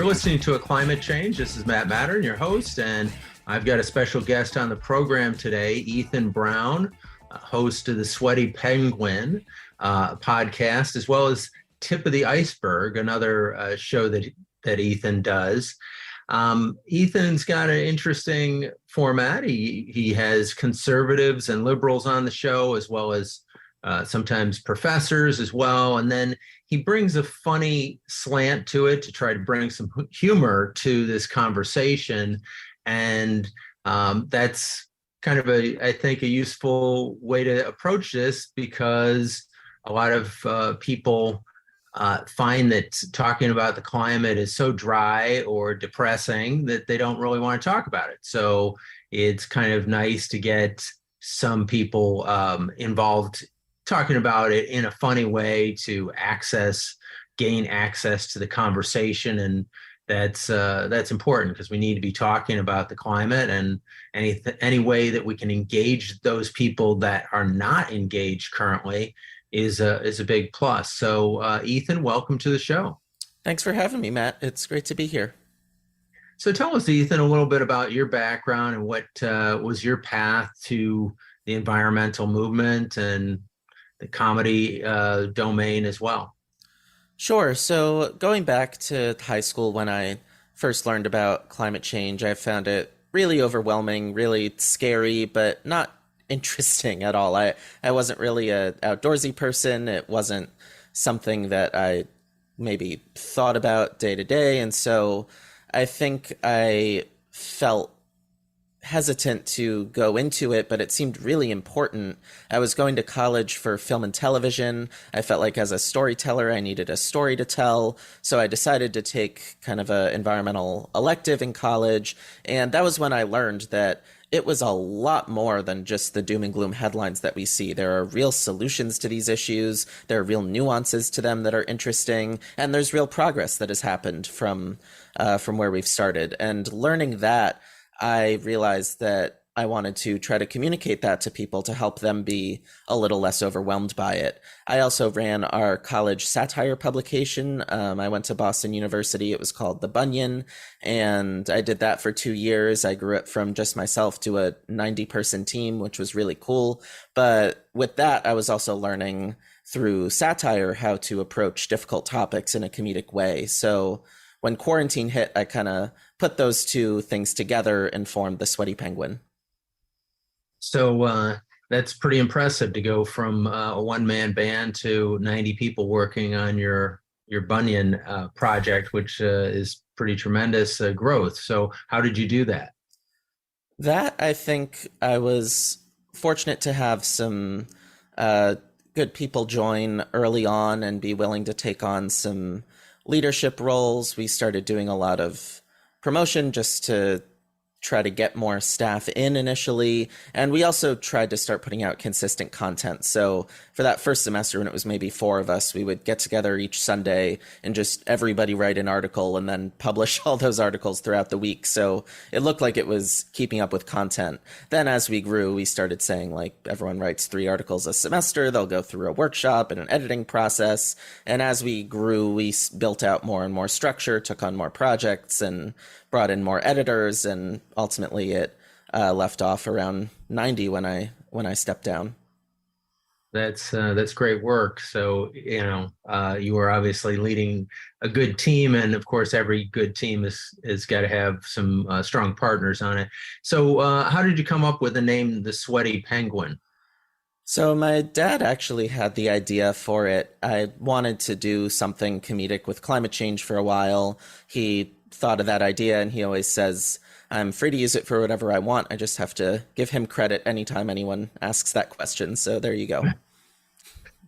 You're listening to A Climate Change. This is Matt Matern, your host, and I've got a special guest on the program today, Ethan Brown, host of the Sweaty Penguin podcast, as well as Tip of the Iceberg, another show that Ethan does. Ethan's got an interesting format. He has conservatives and liberals on the show, as well as sometimes professors as well. And then he brings a funny slant to it to try to bring some humor to this conversation. And that's kind of I think, a useful way to approach this, because a lot of people find that talking about the climate is so dry or depressing that they don't really want to talk about it. So it's kind of nice to get some people involved talking about it in a funny way to gain access to the conversation. And that's important, because we need to be talking about the climate, and any way that we can engage those people that are not engaged currently is a big plus. So Ethan, welcome to the show. Thanks for having me, Matt. It's great to be here. So tell us, Ethan, a little bit about your background and what was your path to the environmental movement and the comedy domain as well. Sure. So going back to high school, when I first learned about climate change, I found it really overwhelming, really scary, but not interesting at all. I wasn't really an outdoorsy person. It wasn't something that I maybe thought about day to day. And so I think I felt hesitant to go into it, but it seemed really important. I was going to college for film and television. I felt like as a storyteller, I needed a story to tell. So I decided to take kind of an environmental elective in college. And that was when I learned that it was a lot more than just the doom and gloom headlines that we see. There are real solutions to these issues. There are real nuances to them that are interesting. And there's real progress that has happened from where we've started. And learning that, I realized that I wanted to try to communicate that to people to help them be a little less overwhelmed by it. I also ran our college satire publication. I went to Boston University. It was called The Bunyan, and I did that for 2 years. I grew it from just myself to a 90-person team, which was really cool. But with that, I was also learning through satire how to approach difficult topics in a comedic way. So when quarantine hit, I kind of put those two things together and formed the Sweaty Penguin. So that's pretty impressive to go from a one-man band to 90 people working on your Bunyan project, which is pretty tremendous growth. So how did you do that? That, I think I was fortunate to have some good people join early on and be willing to take on some leadership roles. We started doing a lot of promotion just to try to get more staff in initially. And we also tried to start putting out consistent content. So for that first semester, when it was maybe 4 of us, we would get together each Sunday and just everybody write an article and then publish all those articles throughout the week. So it looked like it was keeping up with content. Then as we grew, we started saying, like, everyone writes 3 articles a semester. They'll go through a workshop and an editing process. And as we grew, we built out more and more structure, took on more projects, and brought in more editors, and ultimately it left off around 90 when I stepped down. That's great work. So, you were obviously leading a good team, and of course, every good team is got to have some strong partners on it. So, how did you come up with the name The Sweaty Penguin? So my dad actually had the idea for it. I wanted to do something comedic with climate change for a while. He thought of that idea, and he always says, I'm free to use it for whatever I want. I just have to give him credit anytime anyone asks that question. So there you go.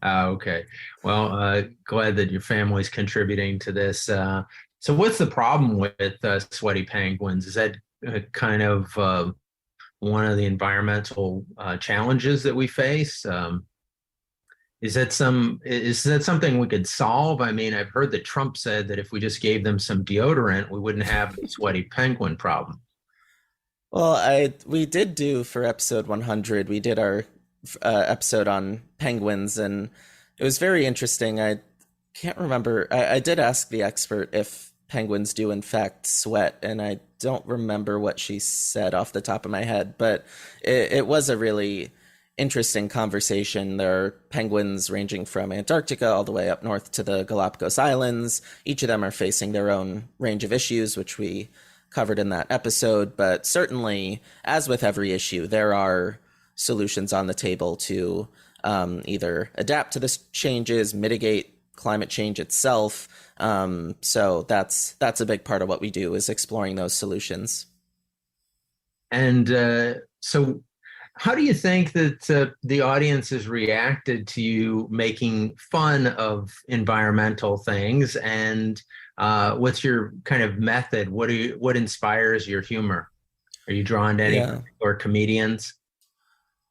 Okay. Well, glad that your family's contributing to this. So what's the problem with sweaty penguins? Is that kind of one of the environmental challenges that we face? Is that something we could solve? I mean, I've heard that Trump said that if we just gave them some deodorant, we wouldn't have the sweaty penguin problem. Well, we did do for episode 100, we did our episode on penguins, and it was very interesting. I can't remember. I did ask the expert if penguins do in fact sweat, and I don't remember what she said off the top of my head, but it was a really interesting conversation. There are penguins ranging from Antarctica all the way up north to the Galapagos Islands. Each of them are facing their own range of issues, which we covered in that episode. But certainly, as with every issue, there are solutions on the table to either adapt to the changes, mitigate climate change itself. So that's a big part of what we do, is exploring those solutions. And so how do you think that the audience has reacted to you making fun of environmental things? And what's your kind of method? What inspires your humor? Are you drawn to any Yeah. particular comedians?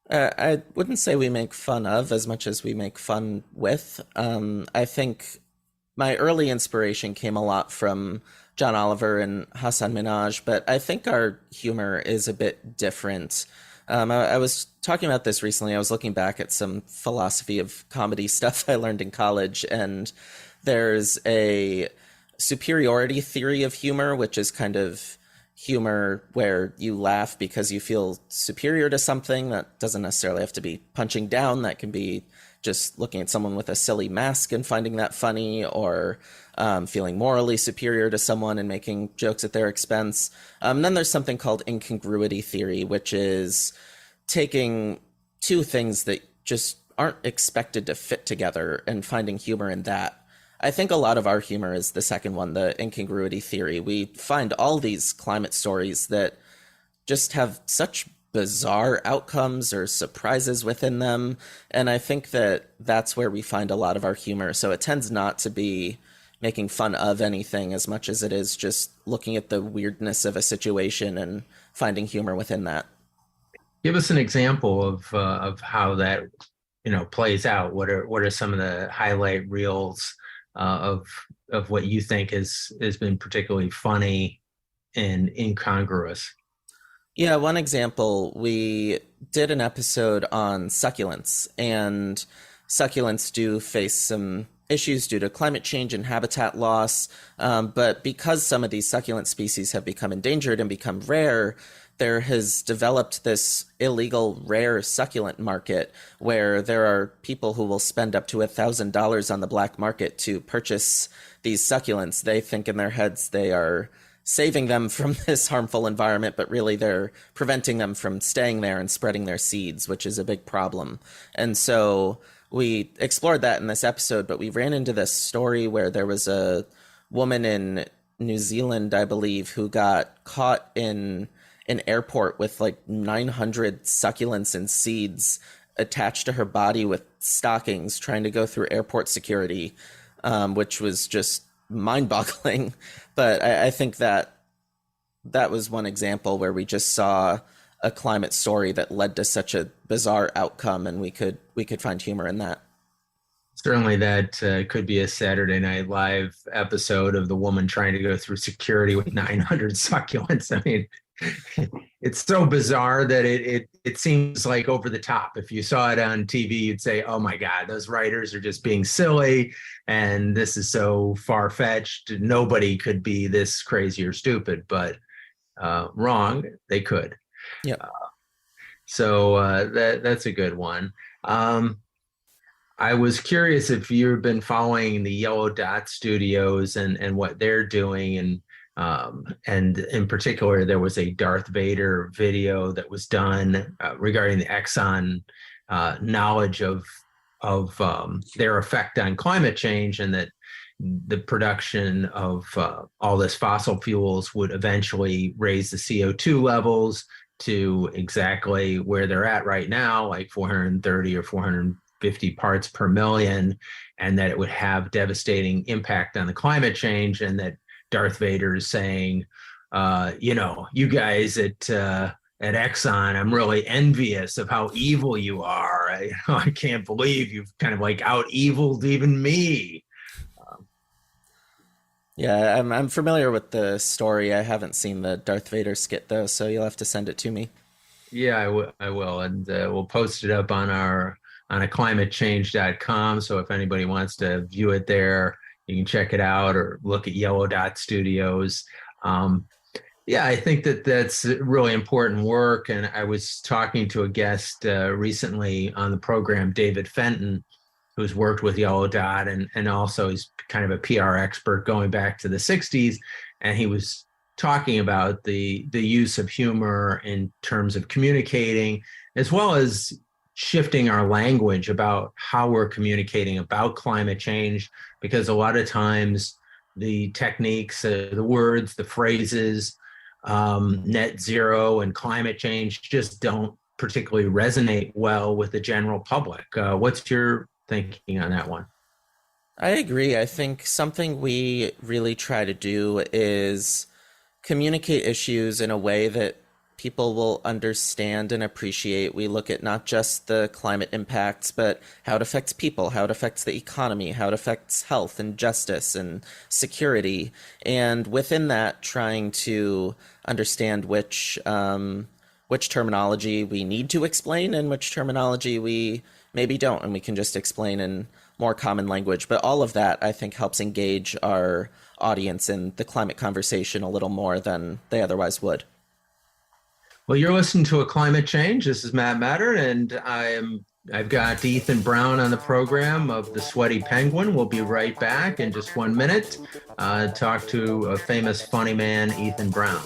I wouldn't say we make fun of as much as we make fun with. I think my early inspiration came a lot from John Oliver and Hassan Minhaj, but I think our humor is a bit different. I was talking about this recently. I was looking back at some philosophy of comedy stuff I learned in college, and there's a superiority theory of humor, which is kind of humor where you laugh because you feel superior to something. That doesn't necessarily have to be punching down. That can be just looking at someone with a silly mask and finding that funny, or feeling morally superior to someone and making jokes at their expense. Then there's something called incongruity theory, which is taking two things that just aren't expected to fit together and finding humor in that. I think a lot of our humor is the second one, the incongruity theory. We find all these climate stories that just have such bizarre outcomes or surprises within them. And I think that that's where we find a lot of our humor. So it tends not to be making fun of anything as much as it is just looking at the weirdness of a situation and finding humor within that. Give us an example of how that plays out. What are some of the highlight reels of what you think has been particularly funny and incongruous? Yeah, one example, we did an episode on succulents, and succulents do face some issues due to climate change and habitat loss. But because some of these succulent species have become endangered and become rare, there has developed this illegal rare succulent market where there are people who will spend up to $1,000 on the black market to purchase these succulents. They think in their heads they are saving them from this harmful environment, but really they're preventing them from staying there and spreading their seeds, which is a big problem. And so we explored that in this episode, but we ran into this story where there was a woman in New Zealand, I believe, who got caught in an airport with like 900 succulents and seeds attached to her body with stockings, trying to go through airport security, which was just mind-boggling. But I think that was one example where we just saw a climate story that led to such a bizarre outcome, and we could find humor in that. Certainly that could be a Saturday Night Live episode of the woman trying to go through security with 900 succulents. I mean, it's so bizarre that it seems like over the top. If you saw it on TV, you'd say, oh my God, those writers are just being silly, and this is so far-fetched. Nobody could be this crazy or stupid, but wrong, they could. Yeah. So that's a good one. I was curious if you've been following the Yellow Dot Studios and what they're doing, and in particular, there was a Darth Vader video that was done regarding the Exxon knowledge of their effect on climate change, and that the production of all this fossil fuels would eventually raise the CO2 levels to exactly where they're at right now, like 430 or 450 parts per million, and that it would have devastating impact on the climate change, and that Darth Vader is saying, you guys at Exxon, I'm really envious of how evil you are. I can't believe you've kind of like out-eviled even me. Yeah, I'm familiar with the story. I haven't seen the Darth Vader skit though, so you'll have to send it to me. Yeah, I will, and we'll post it up on a climatechange.com. So if anybody wants to view it there, You can check it out or look at Yellow Dot Studios. Um, yeah, I think that that's really important work. And I was talking to a guest recently on the program, David Fenton, who's worked with Yellow Dot and also he's kind of a PR expert going back to the 60s. And he was talking about the use of humor in terms of communicating, as well as shifting our language about how we're communicating about climate change, because a lot of times the techniques, the words, the phrases, net zero and climate change just don't particularly resonate well with the general public. What's your thinking on that one? I agree. I think something we really try to do is communicate issues in a way that people will understand and appreciate. We look at not just the climate impacts, but how it affects people, how it affects the economy, how it affects health and justice and security. And within that, trying to understand which terminology we need to explain and which terminology we maybe don't, and we can just explain in more common language. But all of that, I think, helps engage our audience in the climate conversation a little more than they otherwise would. Well, you're listening to A Climate Change. This is Matt Matern, and I've got Ethan Brown on the program of the Sweaty Penguin. We'll be right back in just 1 minute. Talk to a famous funny man, Ethan Brown.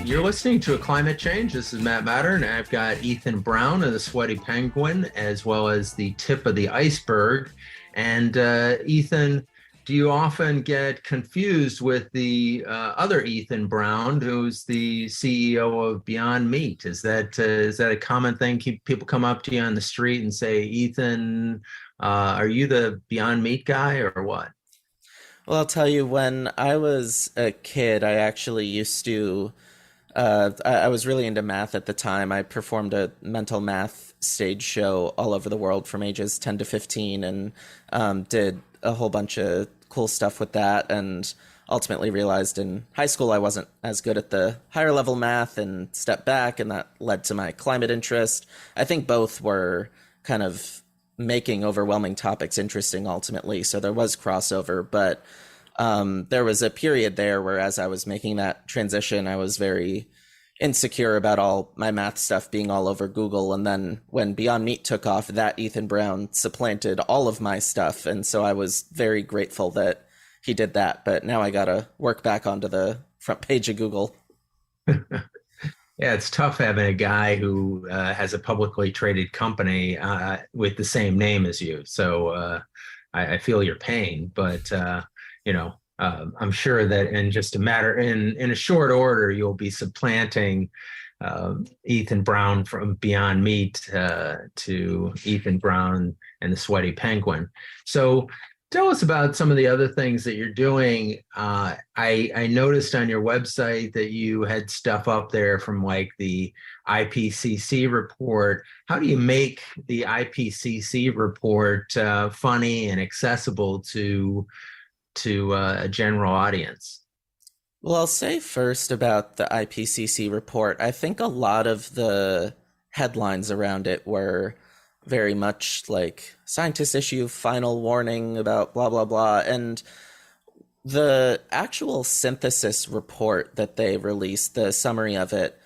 You're listening to A Climate Change. This is Matt Matern, and I've got Ethan Brown of the Sweaty Penguin, as well as the tip of the iceberg. And Ethan, do you often get confused with the other Ethan Brown, who's the CEO of Beyond Meat? Is that a common thing? People come up to you on the street and say, Ethan, are you the Beyond Meat guy or what? Well, I'll tell you, when I was a kid, I actually used to I was really into math at the time. I performed a mental math stage show all over the world from ages 10 to 15 and did a whole bunch of cool stuff with that, and ultimately realized in high school I wasn't as good at the higher level math and stepped back, and that led to my climate interest. I think both were kind of making overwhelming topics interesting ultimately, so there was crossover, but there was a period there where as I was making that transition, I was very insecure about all my math stuff being all over Google. And then when Beyond Meat took off, that Ethan Brown supplanted all of my stuff. And so I was very grateful that he did that. But now I got to work back onto the front page of Google. Yeah, it's tough having a guy who has a publicly traded company with the same name as you. So I feel your pain, but I'm sure that in a short order, you'll be supplanting Ethan Brown from Beyond Meat to Ethan Brown and the Sweaty Penguin. So tell us about some of the other things that you're doing. I noticed on your website that you had stuff up there from like the IPCC report. How do you make the IPCC report funny and accessible to a general audience? Well, I'll say first about the IPCC report. I think a lot of the headlines around it were very much like scientists issue final warning about blah, blah, blah. And the actual synthesis report that they released, the summary of it,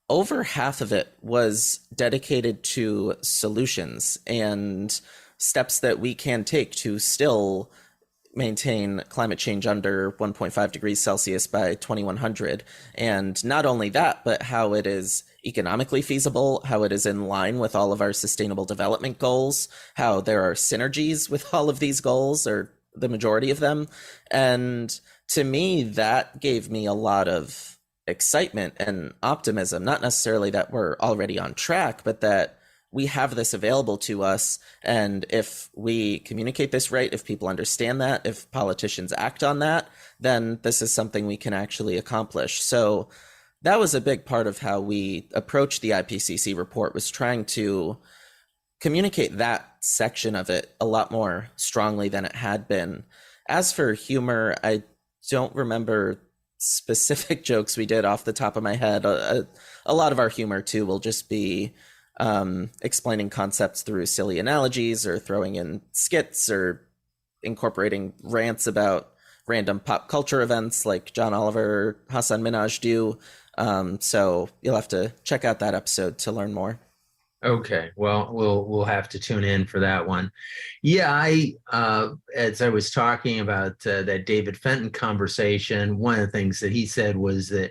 over half of it was dedicated to solutions and steps that we can take to still maintain climate change under 1.5 degrees Celsius by 2100. And not only that, but how it is economically feasible, how it is in line with all of our sustainable development goals, how there are synergies with all of these goals, or the majority of them. And to me, that gave me a lot of excitement and optimism, not necessarily that we're already on track, but that we have this available to us. And if we communicate this right, if people understand that, if politicians act on that, then this is something we can actually accomplish. So that was a big part of how we approached the IPCC report, was trying to communicate that section of it a lot more strongly than it had been. As for humor, I don't remember specific jokes we did off the top of my head. A lot of our humor too will just be explaining concepts through silly analogies or throwing in skits or incorporating rants about random pop culture events like John Oliver or Hassan Minhaj do. So you'll have to check out that episode to learn more. Okay, well, we'll have to tune in for that one. Yeah, I as I was talking about that David Fenton conversation, one of the things that he said was that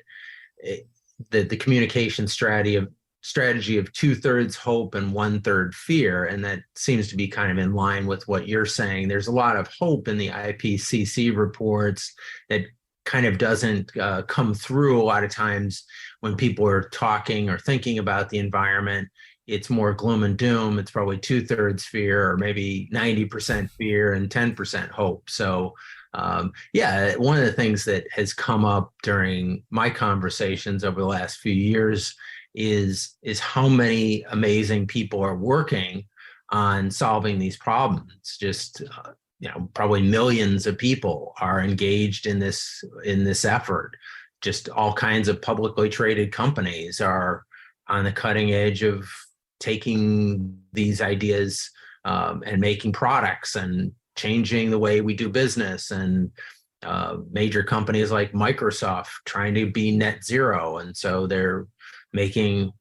that the communication strategy of 2/3 hope and 1/3 fear, and that seems to be kind of in line with what you're saying. There's a lot of hope in the IPCC reports that kind of doesn't come through a lot of times when people are talking or thinking about the environment. It's more gloom and doom. It's probably 2/3 fear, or maybe 90% fear and 10% hope. So, yeah, one of the things that has come up during my conversations over the last few years is how many amazing people are working on solving these problems. Just probably millions of people are engaged in this effort. Just all kinds of publicly traded companies are on the cutting edge of taking these ideas and making products and changing the way we do business. And major companies like Microsoft trying to be net zero. And so they're making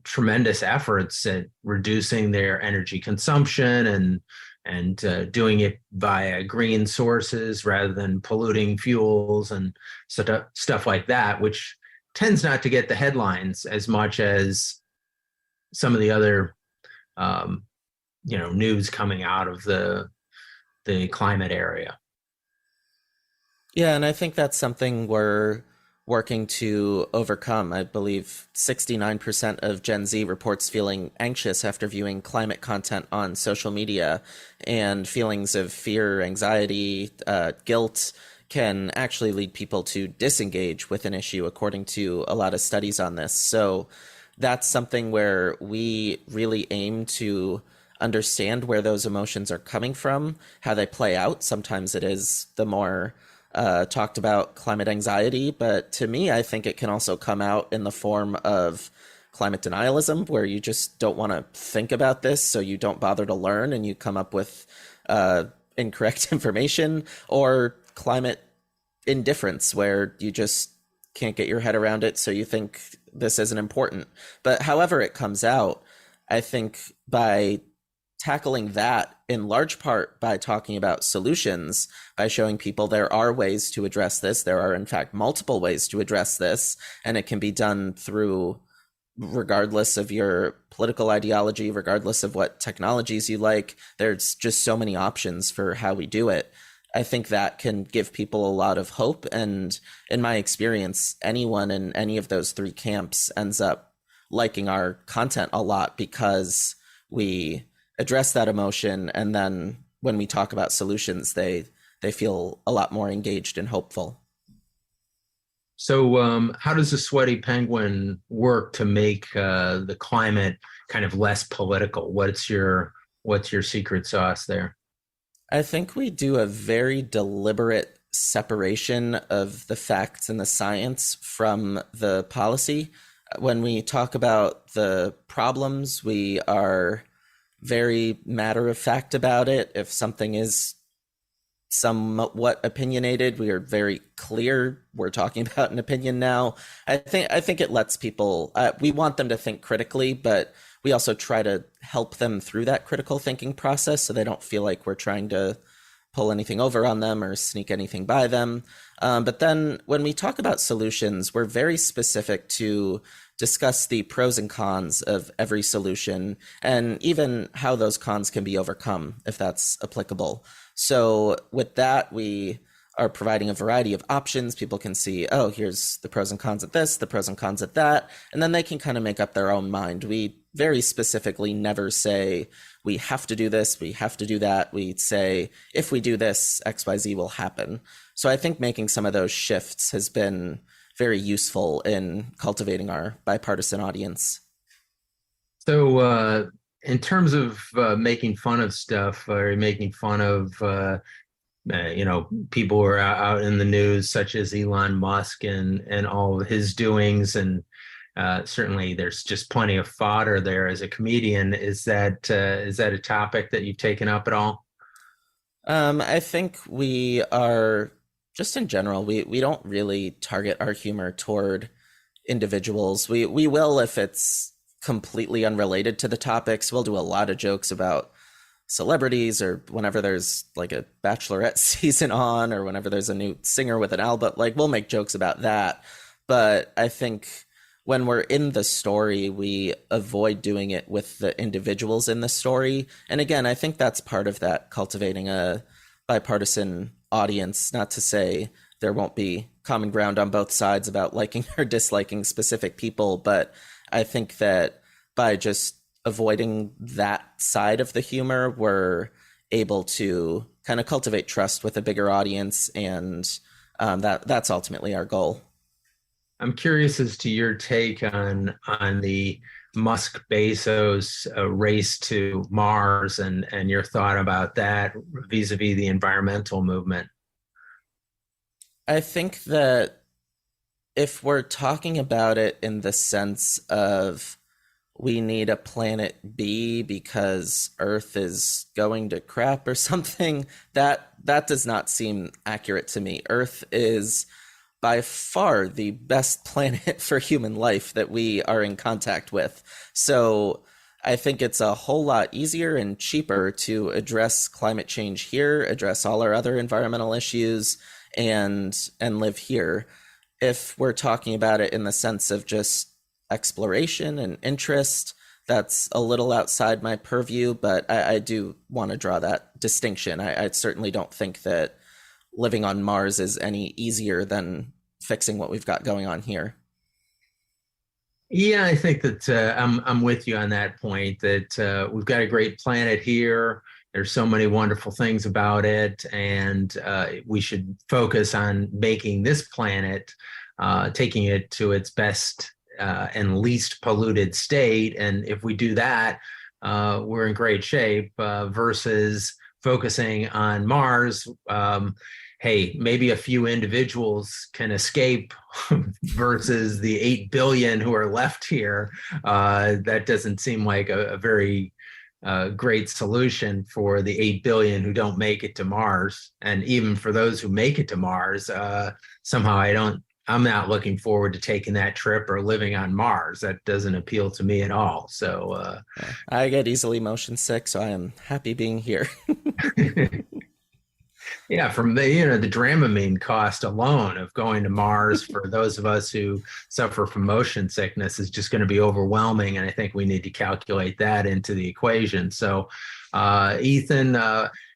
tremendous efforts at reducing their energy consumption and doing it via green sources rather than polluting fuels and stuff like that, which tends not to get the headlines as much as some of the other news coming out of the climate area. Yeah, and I think that's something we're working to overcome. I believe 69% of Gen Z reports feeling anxious after viewing climate content on social media, and feelings of fear, anxiety, guilt can actually lead people to disengage with an issue, according to a lot of studies on this. So that's something where we really aim to understand where those emotions are coming from, how they play out. Sometimes it is the more talked about climate anxiety, but to me, I think it can also come out in the form of climate denialism, where you just don't want to think about this, so you don't bother to learn and you come up with incorrect information, or climate indifference, where you just can't get your head around it, so you think this isn't important. But however it comes out, I think by tackling that in large part by talking about solutions, by showing people there are ways to address this, there are in fact multiple ways to address this, and it can be done through, regardless of your political ideology, regardless of what technologies you like, there's just so many options for how we do it. I think that can give people a lot of hope. And in my experience, anyone in any of those three camps ends up liking our content a lot because we address that emotion. And then when we talk about solutions, they feel a lot more engaged and hopeful. So how does the Sweaty Penguin work to make the climate kind of less political? What's your secret sauce there? I think we do a very deliberate separation of the facts and the science from the policy. When we talk about the problems, we are very matter of fact about it. If something is somewhat opinionated, we are very clear. We're talking about an opinion now. I think it lets people, we want them to think critically, but we also try to help them through that critical thinking process so they don't feel like we're trying to pull anything over on them or sneak anything by them. But then when we talk about solutions, we're very specific to discuss the pros and cons of every solution, and even how those cons can be overcome, if that's applicable. So with that, we are providing a variety of options. People can see, oh, here's the pros and cons of this, the pros and cons of that, and then they can kind of make up their own mind. We very specifically never say, we have to do this, we have to do that. We say, if we do this, XYZ will happen. So I think making some of those shifts has been very useful in cultivating our bipartisan audience. So in terms of making fun of stuff or making fun of people who are out in the news, such as Elon Musk and all of his doings, and certainly there's just plenty of fodder there as a comedian. Is that a topic that you've taken up at all? I think we are just in general, we don't really target our humor toward individuals. We will if it's completely unrelated to the topics. We'll do a lot of jokes about celebrities or whenever there's like a bachelorette season on or whenever there's a new singer with an album, like we'll make jokes about that. But I think when we're in the story, we avoid doing it with the individuals in the story. And again, I think that's part of that cultivating a bipartisan audience, not to say there won't be common ground on both sides about liking or disliking specific people, but I think that by just avoiding that side of the humor, we're able to kind of cultivate trust with a bigger audience, and that's ultimately our goal. I'm curious as to your take on the Musk Bezos race to Mars and your thought about that vis-a-vis the environmental movement. I think that if we're talking about it in the sense of we need a planet B because Earth is going to crap or something, that does not seem accurate to me. Earth is by far the best planet for human life that we are in contact with. So I think it's a whole lot easier and cheaper to address climate change here, address all our other environmental issues, and live here. If we're talking about it in the sense of just exploration and interest, that's a little outside my purview, but I do want to draw that distinction. I certainly don't think that living on Mars is any easier than fixing what we've got going on here. Yeah, I think that I'm with you on that point, that we've got a great planet here. There's so many wonderful things about it, and we should focus on making this planet, taking it to its best and least polluted state. And if we do that, we're in great shape versus focusing on Mars. Hey, maybe a few individuals can escape versus the 8 billion who are left here. That doesn't seem like a very great solution for the 8 billion who don't make it to Mars. And even for those who make it to Mars, somehow I'm not looking forward to taking that trip or living on Mars. That doesn't appeal to me at all. So I get easily motion sick, so I am happy being here. yeah, from the Dramamine cost alone of going to Mars for those of us who suffer from motion sickness is just going to be overwhelming, and I think we need to calculate that into the equation. So, Ethan,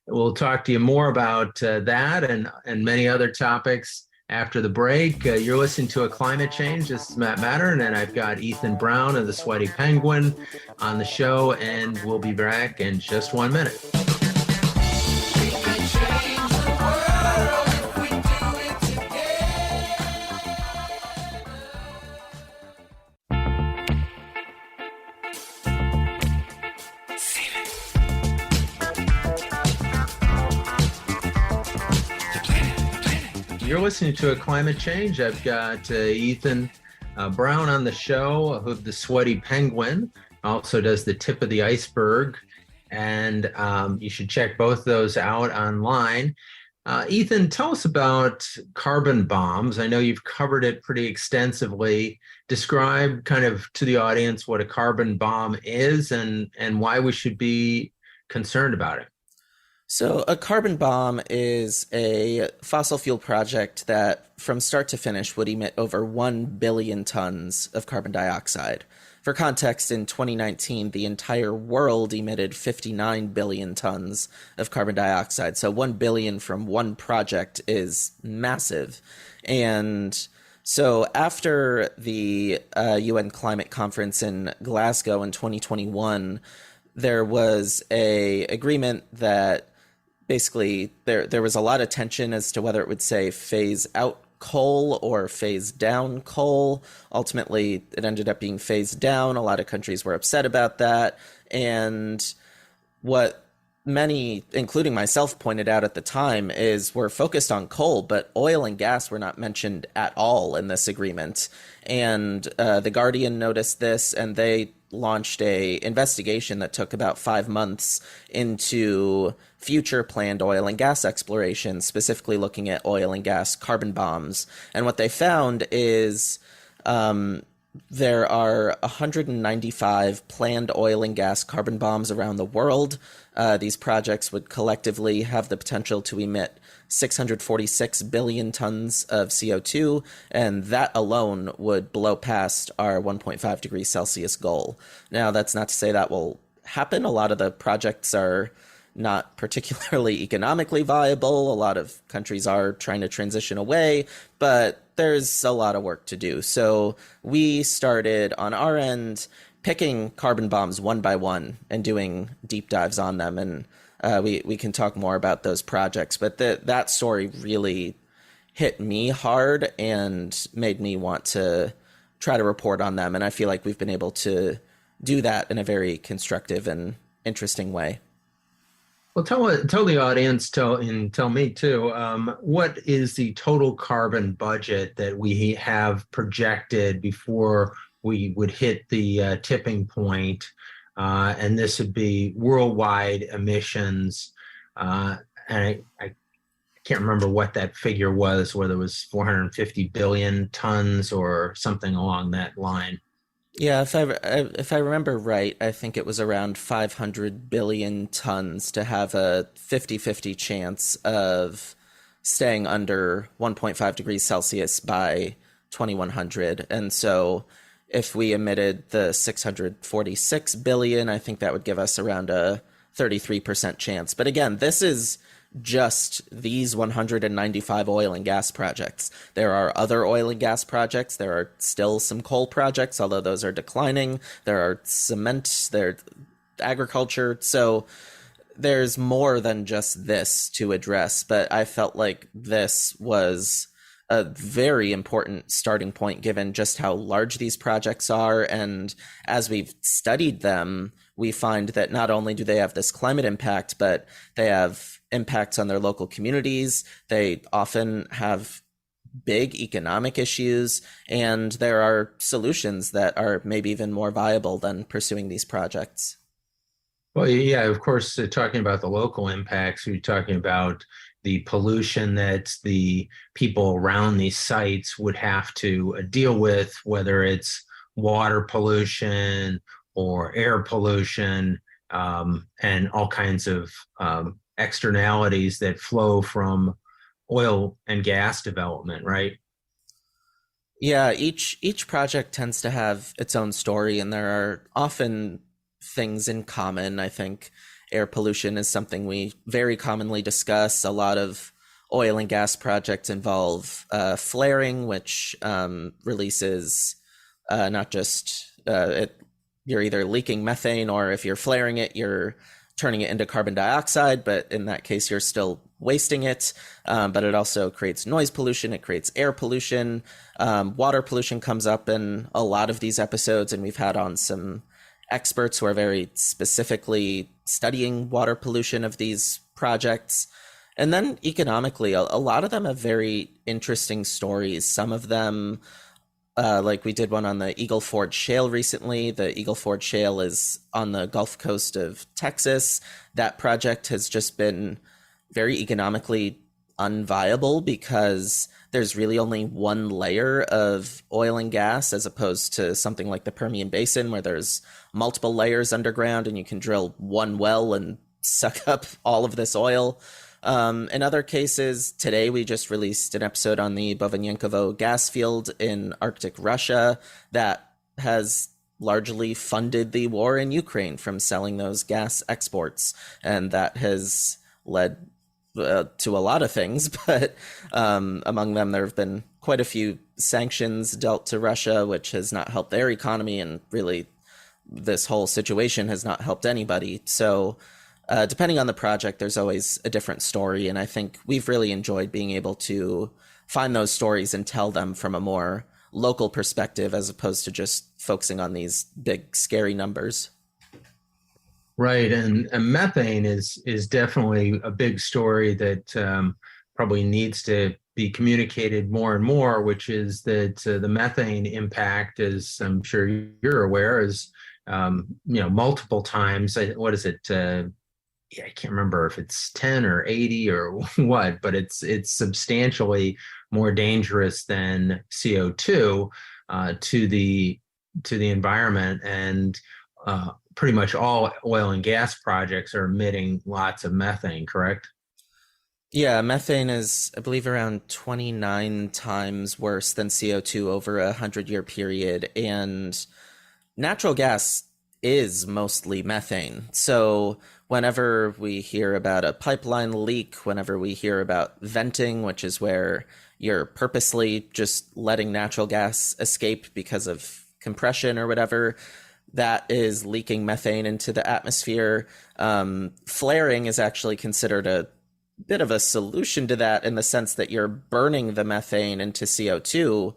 we'll talk to you more about that and many other topics after the break. You're listening to A Climate Change. This is Matt Matern, and I've got Ethan Brown of the Sweaty Penguin on the show, and we'll be back in just 1 minute. You're listening to A Climate Change. I've got Ethan Brown on the show of the Sweaty Penguin, also does the Tip of the Iceberg, and you should check both those out online. Ethan, tell us about carbon bombs. I know you've covered it pretty extensively. Describe kind of to the audience what a carbon bomb is and why we should be concerned about it. So a carbon bomb is a fossil fuel project that from start to finish would emit over 1 billion tons of carbon dioxide. For context, in 2019, the entire world emitted 59 billion tons of carbon dioxide. So 1 billion from one project is massive. And so after the UN climate conference in Glasgow in 2021, there was a agreement that basically there was a lot of tension as to whether it would say phase out coal or phase down coal. Ultimately, it ended up being phased down. A lot of countries were upset about that. And what many, including myself, pointed out at the time is we're focused on coal, but oil and gas were not mentioned at all in this agreement. And The Guardian noticed this, and they launched a investigation that took about 5 months into future planned oil and gas exploration, specifically looking at oil and gas carbon bombs. And what they found is there are 195 planned oil and gas carbon bombs around the world. These projects would collectively have the potential to emit 646 billion tons of CO2, and that alone would blow past our 1.5 degrees Celsius goal. Now, that's not to say that will happen. A lot of the projects are not particularly economically viable. A lot of countries are trying to transition away, but there's a lot of work to do. So we started on our end picking carbon bombs one by one and doing deep dives on them. And we can talk more about those projects, but that story really hit me hard and made me want to try to report on them. And I feel like we've been able to do that in a very constructive and interesting way. Well, tell the audience, tell me too, what is the total carbon budget that we have projected before we would hit the tipping point? And this would be worldwide emissions. And I can't remember what that figure was, whether it was 450 billion tons or something along that line. Yeah, if I remember right, I think it was around 500 billion tons to have a 50-50 chance of staying under 1.5 degrees Celsius by 2100. And so if we emitted the 646 billion, I think that would give us around a 33% chance. But again, this is just these 195 oil and gas projects. There are other oil and gas projects. There are still some coal projects, although those are declining. There are cement, there's agriculture. So there's more than just this to address. But I felt like this was a very important starting point given just how large these projects are. And as we've studied them, we find that not only do they have this climate impact, but they have impacts on their local communities. They often have big economic issues, and there are solutions that are maybe even more viable than pursuing these projects. Well, yeah, of course, talking about the local impacts, you're talking about the pollution that the people around these sites would have to deal with, whether it's water pollution or air pollution, and all kinds of externalities that flow from oil and gas development, right? Yeah, each project tends to have its own story, and there are often things in common. I think air pollution is something we very commonly discuss. A lot of oil and gas projects involve flaring, which releases not just you're either leaking methane, or if you're flaring it, you're turning it into carbon dioxide, but in that case, you're still wasting it. But it also creates noise pollution. It creates air pollution. Water pollution comes up in a lot of these episodes, and we've had on some experts who are very specifically studying water pollution of these projects. And then economically, a lot of them have very interesting stories. Some of them, like we did one on the Eagle Ford Shale recently. The Eagle Ford Shale is on the Gulf Coast of Texas. That project has just been very economically unviable because there's really only one layer of oil and gas, as opposed to something like the Permian Basin where there's multiple layers underground and you can drill one well and suck up all of this oil. In other cases, today we just released an episode on the Bovanenkovo gas field in Arctic Russia that has largely funded the war in Ukraine from selling those gas exports. And that has led to a lot of things, but among them, there have been quite a few sanctions dealt to Russia, which has not helped their economy. And really, this whole situation has not helped anybody. So depending on the project, there's always a different story. And I think we've really enjoyed being able to find those stories and tell them from a more local perspective as opposed to just focusing on these big scary numbers. Right, and methane is definitely a big story that probably needs to be communicated more and more, which is that the methane impact, as I'm sure you're aware, is multiple times. What is it? Yeah, I can't remember if it's 10 or 80 or what, but it's substantially more dangerous than CO2 to the environment, and pretty much all oil and gas projects are emitting lots of methane, correct? Yeah, methane is, I believe, around 29 times worse than CO2 over a 100-year period. And natural gas is mostly methane. So whenever we hear about a pipeline leak, whenever we hear about venting, which is where you're purposely just letting natural gas escape because of compression or whatever, that is leaking methane into the atmosphere. Flaring is actually considered a bit of a solution to that in the sense that you're burning the methane into CO2,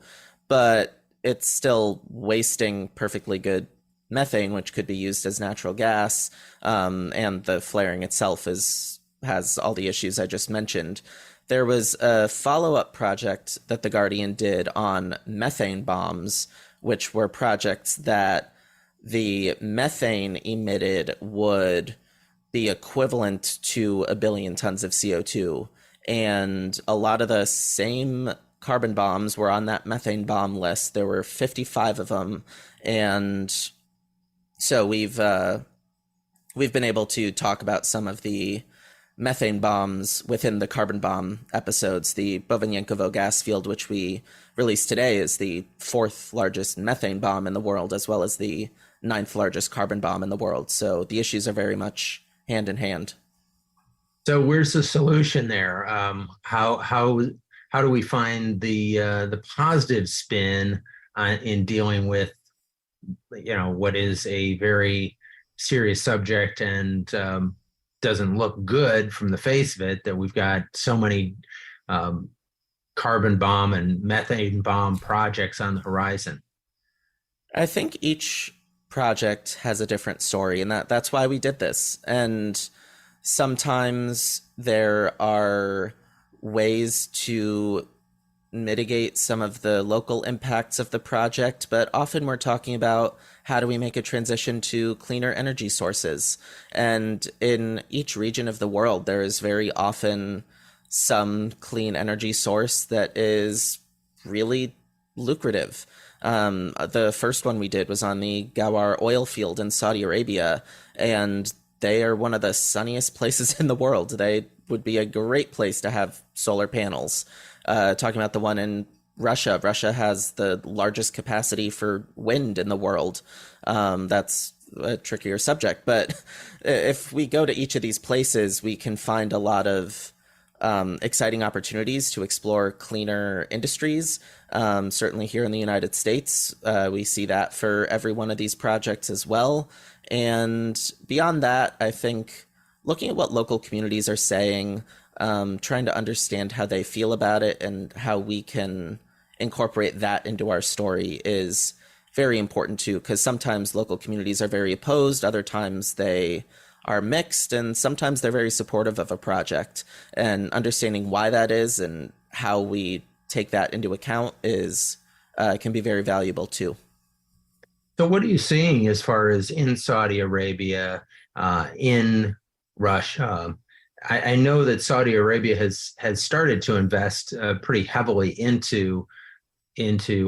but it's still wasting perfectly good methane, which could be used as natural gas. And the flaring itself has all the issues I just mentioned. There was a follow-up project that The Guardian did on methane bombs, which were projects that the methane emitted would be equivalent to 1 billion tons of CO2. And a lot of the same carbon bombs were on that methane bomb list. There were 55 of them. And so we've been able to talk about some of the methane bombs within the carbon bomb episodes. The Bovanenkovo gas field, which we released today, is the 4th largest methane bomb in the world, as well as the 9th largest carbon bomb in the world. So the issues are very much hand in hand. So where's the solution there? How do we find the positive spin in dealing with what is a very serious subject, and doesn't look good from the face of it, that we've got so many carbon bomb and methane bomb projects on the horizon? I think each project has a different story, and that's why we did this. And sometimes there are ways to mitigate some of the local impacts of the project, but often we're talking about how do we make a transition to cleaner energy sources. And in each region of the world, there is very often some clean energy source that is really lucrative. The first one we did was on the Ghawar oil field in Saudi Arabia, and they are one of the sunniest places in the world. They would be a great place to have solar panels. Talking about the one in Russia, Russia has the largest capacity for wind in the world. That's a trickier subject, but if we go to each of these places, we can find a lot of exciting opportunities to explore cleaner industries. Certainly here in the United States, we see that for every one of these projects as well. And beyond that, I think looking at what local communities are saying, trying to understand how they feel about it and how we can incorporate that into our story is very important too, because sometimes local communities are very opposed, other times they are mixed, and sometimes they're very supportive of a project. And understanding why that is and how we take that into account is can be very valuable too. So what are you seeing as far as in Saudi Arabia, in Russia? I know that Saudi Arabia has started to invest pretty heavily into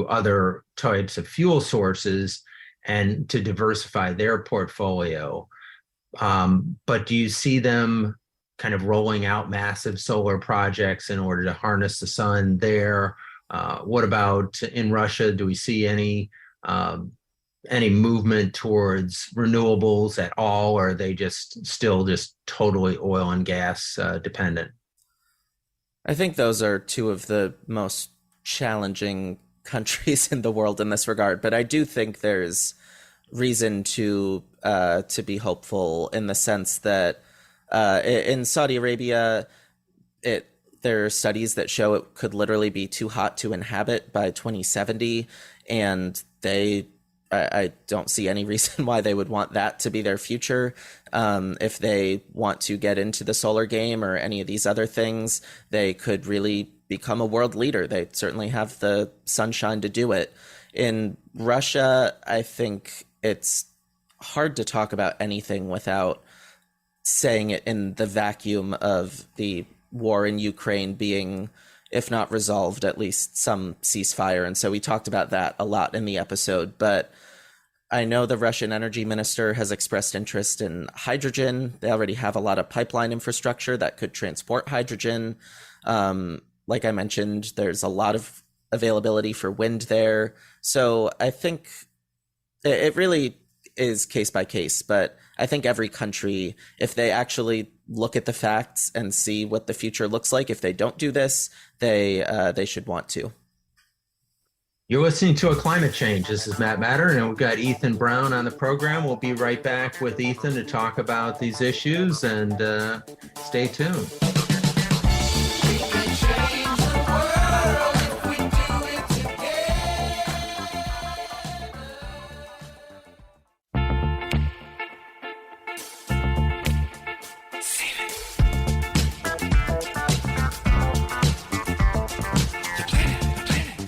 other types of fuel sources and to diversify their portfolio. But do you see them kind of rolling out massive solar projects in order to harness the sun there? What about in Russia? Do we see any movement towards renewables at all, or are they still totally oil and gas dependent? I think those are two of the most challenging countries in the world in this regard, but I do think there's reason to be hopeful in the sense that in Saudi Arabia, it There are studies that show it could literally be too hot to inhabit by 2070, and I don't see any reason why they would want that to be their future. If they want to get into the solar game or any of these other things, they could really become a world leader. They certainly have the sunshine to do it. In Russia, I think it's hard to talk about anything without saying it in the vacuum of the war in Ukraine being, if not resolved, at least some ceasefire. And so we talked about that a lot in the episode. But I know the Russian energy minister has expressed interest in hydrogen. They already have a lot of pipeline infrastructure that could transport hydrogen. Like I mentioned, there's a lot of availability for wind there. So I think it really is case by case, but I think every country, if they actually look at the facts and see what the future looks like, if they don't do this, they should want to. You're listening to A Climate Change. This is Matt Matern, and we've got Ethan Brown on the program. We'll be right back with Ethan to talk about these issues, and stay tuned.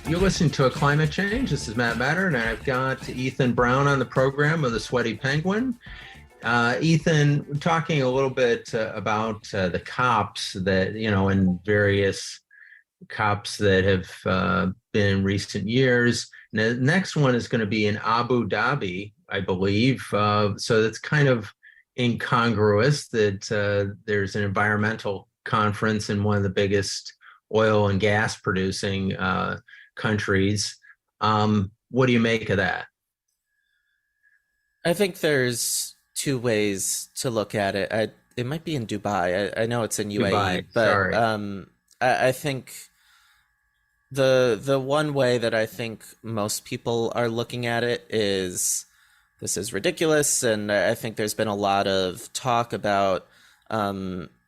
You're listening to A Climate Change. This is Matt Matern, and I've got Ethan Brown on the program of the Sweaty Penguin. Ethan, talking a little bit about the COPs that, in various COPs that have been in recent years. And the next one is going to be in Abu Dhabi, I believe. So that's kind of incongruous that there's an environmental conference in one of the biggest oil and gas producing countries. What do you make of that? I think there's two ways to look at it. It might be in Dubai. I know it's in UAE, Dubai, but sorry. I think the one way that I think most people are looking at it is this is ridiculous, and I think there's been a lot of talk about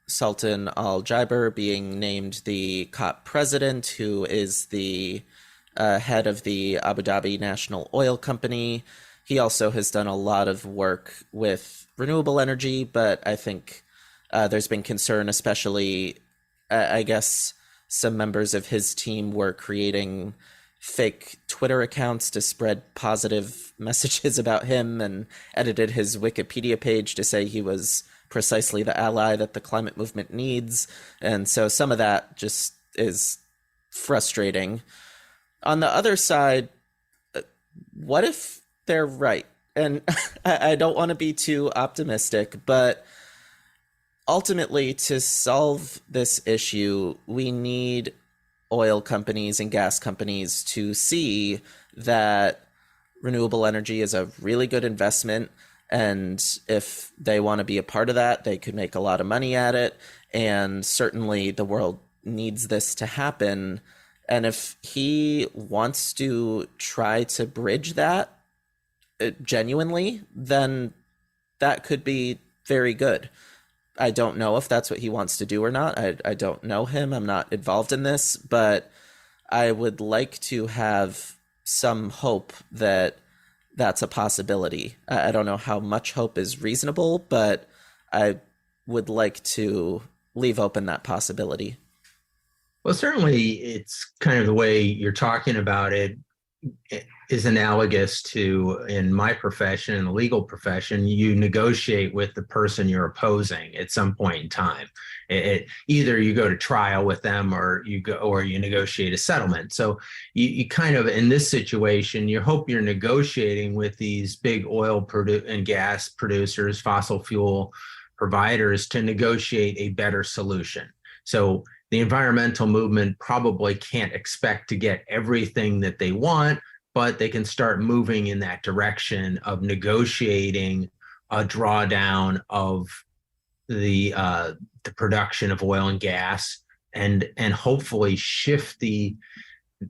Sultan Al Jaber being named the COP president, who is the head of the Abu Dhabi National Oil Company. He also has done a lot of work with renewable energy, but I think there's been concern, especially, I guess, some members of his team were creating fake Twitter accounts to spread positive messages about him and edited his Wikipedia page to say he was precisely the ally that the climate movement needs. And so some of that just is frustrating. On the other side, what if they're right? And I don't want to be too optimistic, but ultimately, to solve this issue, we need oil companies and gas companies to see that renewable energy is a really good investment. And if they want to be a part of that, they could make a lot of money at it. And certainly the world needs this to happen. And if he wants to try to bridge that genuinely, then that could be very good. I don't know if that's what he wants to do or not. I don't know him. I'm not involved in this, but I would like to have some hope that that's a possibility. I don't know how much hope is reasonable, but I would like to leave open that possibility. Well, certainly it's kind of the way you're talking about it is analogous to, in my profession, in the legal profession, you negotiate with the person you're opposing at some point in time. Either you go to trial with them or you negotiate a settlement. So you kind of, in this situation, you hope you're negotiating with these big oil and gas producers, fossil fuel providers, to negotiate a better solution. So the environmental movement probably can't expect to get everything that they want, but they can start moving in that direction of negotiating a drawdown of the production of oil and gas, and hopefully shift the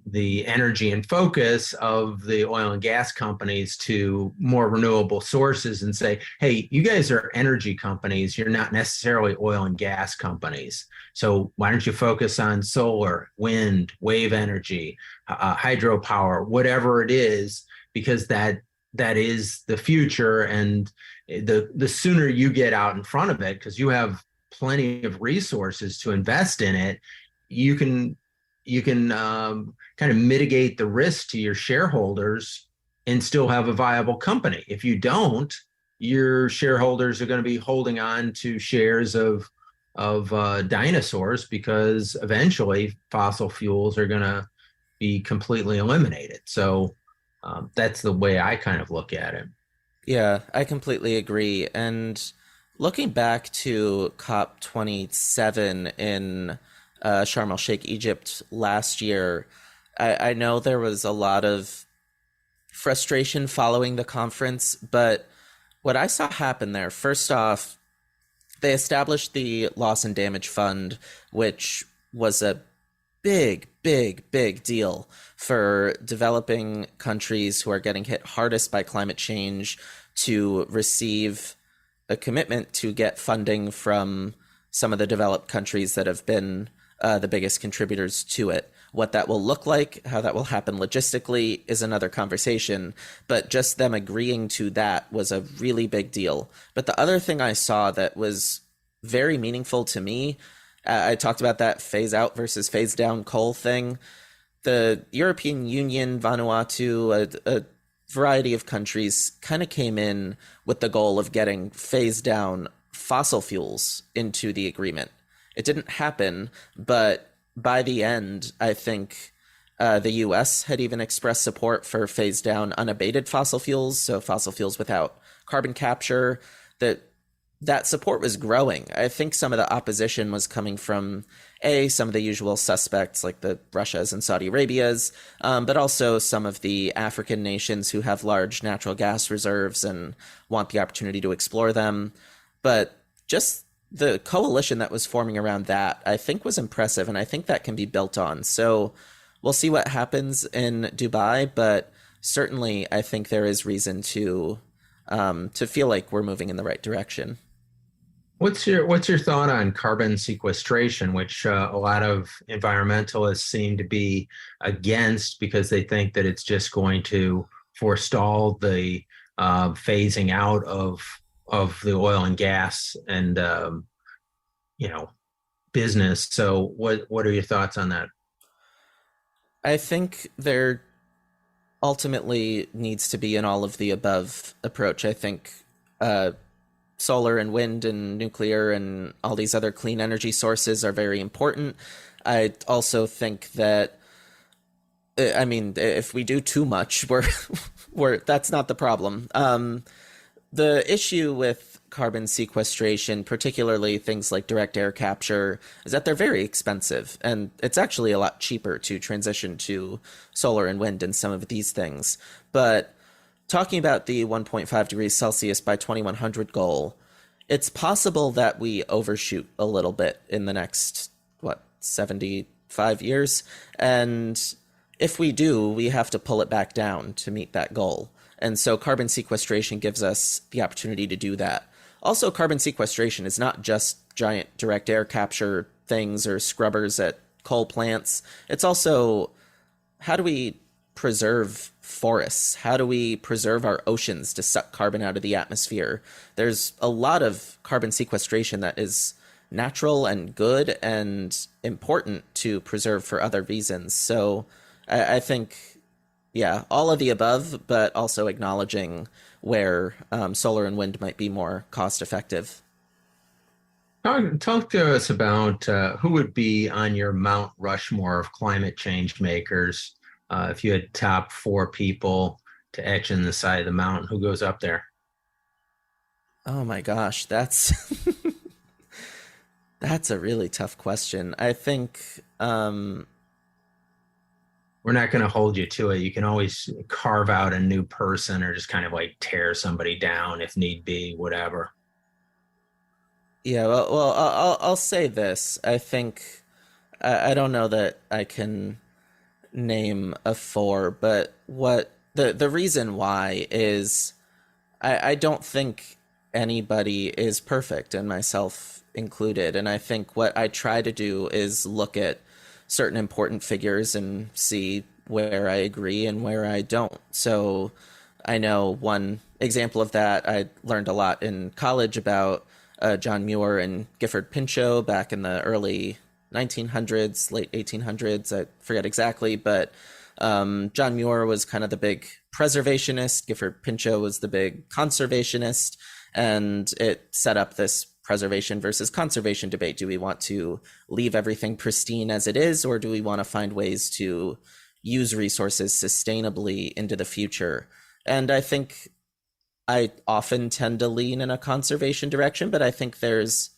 the energy and focus of the oil and gas companies to more renewable sources and say, hey, you guys are energy companies. You're not necessarily oil and gas companies. So why don't you focus on solar, wind, wave energy, hydropower, whatever it is, because that is the future. And the sooner you get out in front of it, because you have plenty of resources to invest in it, you can kind of mitigate the risk to your shareholders and still have a viable company. If you don't, your shareholders are going to be holding on to shares of dinosaurs, because eventually fossil fuels are going to be completely eliminated. So that's the way I kind of look at it. Yeah, I completely agree. And looking back to COP27 in Sharm el Sheikh, Egypt last year, I know there was a lot of frustration following the conference, but what I saw happen there, first off, they established the Loss and Damage Fund, which was a big, big, big deal for developing countries who are getting hit hardest by climate change to receive a commitment to get funding from some of the developed countries that have been the biggest contributors to it. What that will look like, how that will happen logistically, is another conversation. But just them agreeing to that was a really big deal. But the other thing I saw that was very meaningful to me, I talked about that phase out versus phase down coal thing. The European Union, Vanuatu, a variety of countries kind of came in with the goal of getting phased down fossil fuels into the agreement. It didn't happen, but by the end, I think the US had even expressed support for phase down unabated fossil fuels, so fossil fuels without carbon capture. That support was growing. I think some of the opposition was coming from some of the usual suspects like the Russias and Saudi Arabias, but also some of the African nations who have large natural gas reserves and want the opportunity to explore them. But just the coalition that was forming around that, I think, was impressive, and I think that can be built on. So we'll see what happens in Dubai, but certainly I think there is reason to feel like we're moving in the right direction. What's your thought on carbon sequestration, which a lot of environmentalists seem to be against because they think that it's just going to forestall the phasing out of the oil and gas and you know business. So what are your thoughts on that? I think there ultimately needs to be an all of the above approach. I think solar and wind and nuclear and all these other clean energy sources are very important. I also think that, I mean, if we do too much, we're that's not the problem. The issue with carbon sequestration, particularly things like direct air capture, is that they're very expensive, and it's actually a lot cheaper to transition to solar and wind and some of these things. But talking about the 1.5 degrees Celsius by 2100 goal, it's possible that we overshoot a little bit in the next, 75 years? And if we do, we have to pull it back down to meet that goal. And so carbon sequestration gives us the opportunity to do that. Also, carbon sequestration is not just giant direct air capture things or scrubbers at coal plants. It's also, how do we preserve forests? How do we preserve our oceans to suck carbon out of the atmosphere? There's a lot of carbon sequestration that is natural and good and important to preserve for other reasons. So I think, yeah, all of the above, but also acknowledging where solar and wind might be more cost effective. Talk to us about who would be on your Mount Rushmore of climate change makers. If you had top four people to etch in the side of the mountain, who goes up there? Oh my gosh, that's that's a really tough question. I think We're not going to hold you to it. You can always carve out a new person or just kind of like tear somebody down if need be, whatever. yeah, well, I'll say this. I think I don't know that I can name a four, but what the reason why is I don't think anybody is perfect, and myself included. And I think what I try to do is look at certain important figures and see where I agree and where I don't. So I know one example of that, I learned a lot in college about John Muir and Gifford Pinchot back in the early 1900s, late 1800s. I forget exactly, but John Muir was kind of the big preservationist. Gifford Pinchot was the big conservationist. And it set up this preservation versus conservation debate. Do we want to leave everything pristine as it is, or do we want to find ways to use resources sustainably into the future? And I think I often tend to lean in a conservation direction, but I think there's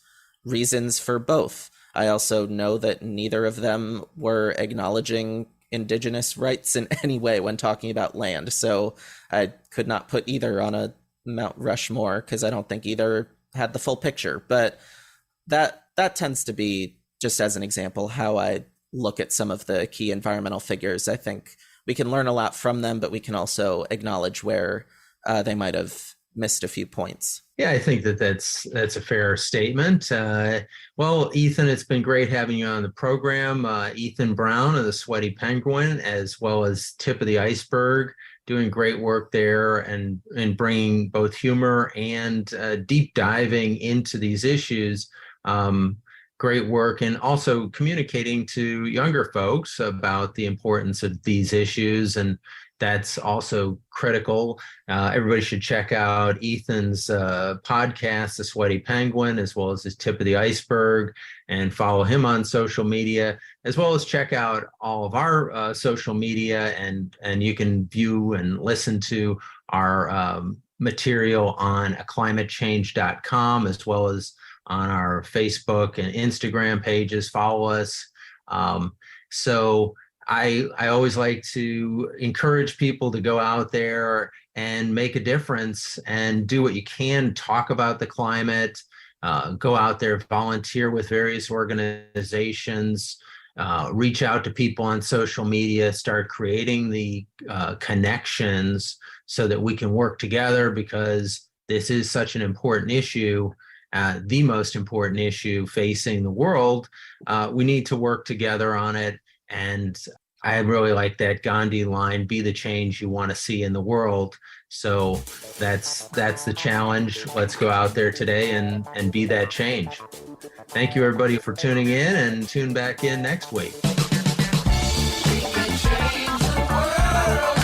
reasons for both. I also know that neither of them were acknowledging indigenous rights in any way when talking about land. So I could not put either on a Mount Rushmore because I don't think either had the full picture. But that tends to be, just as an example, how I look at some of the key environmental figures. I think we can learn a lot from them, but we can also acknowledge where they might have missed a few points. Yeah, I think that's a fair statement. Well, Ethan, it's been great having you on the program. Ethan Brown of the Sweaty Penguin, as well as Tip of the Iceberg, doing great work there and bringing both humor and deep diving into these issues. Great work, and also communicating to younger folks about the importance of these issues, and that's also critical. Everybody should check out Ethan's podcast, The Sweaty Penguin, as well as his Tip of the Iceberg, and follow him on social media, as well as check out all of our social media, and you can view and listen to our material on climatechange.com, as well as on our Facebook and Instagram pages. Follow us. So I always like to encourage people to go out there and make a difference and do what you can, talk about the climate, go out there, volunteer with various organizations, reach out to people on social media, start creating the connections so that we can work together, because this is such an important issue. The most important issue facing the world. We need to work together on it. And I really like that Gandhi line, be the change you want to see in the world. So that's the challenge. Let's go out there today and be that change. Thank you, everybody, for tuning in, and tune back in next week. We can change the world.